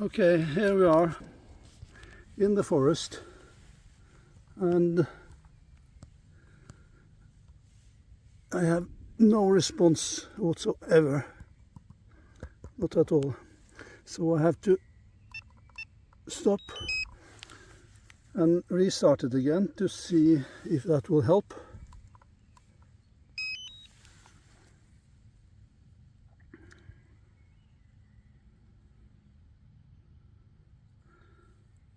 Okay, here we are in the forest, and I have no response whatsoever, not at all. So I have to stop and restart it again to see if that will help.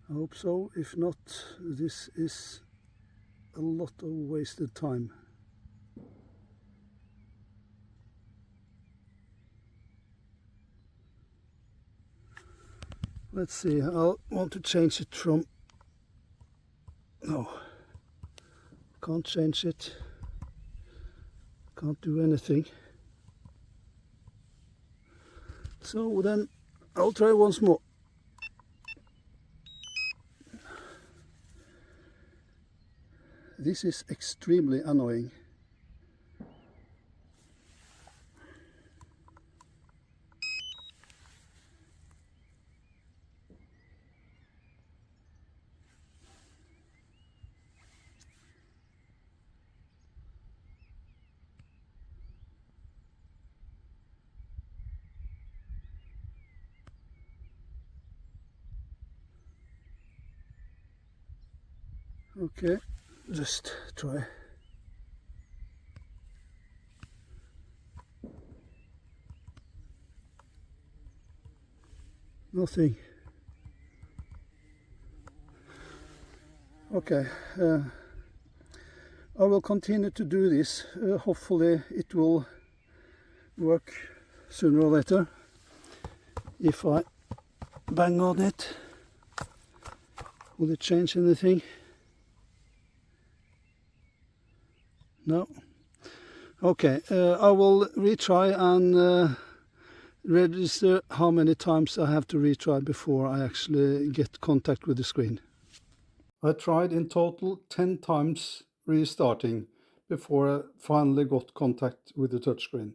I hope so. If not, this is a lot of wasted time. Let's see, I'll want to change it from... No, can't change it. Can't do anything. So then I'll try once more. This is extremely annoying. Okay, just try. Nothing. Okay, I will continue to do this. Hopefully it will work sooner or later. If I bang on it, will it change anything? No. Okay, I will retry and register how many times I have to retry before I actually get contact with the screen. I tried in total 10 times restarting before I finally got contact with the touchscreen.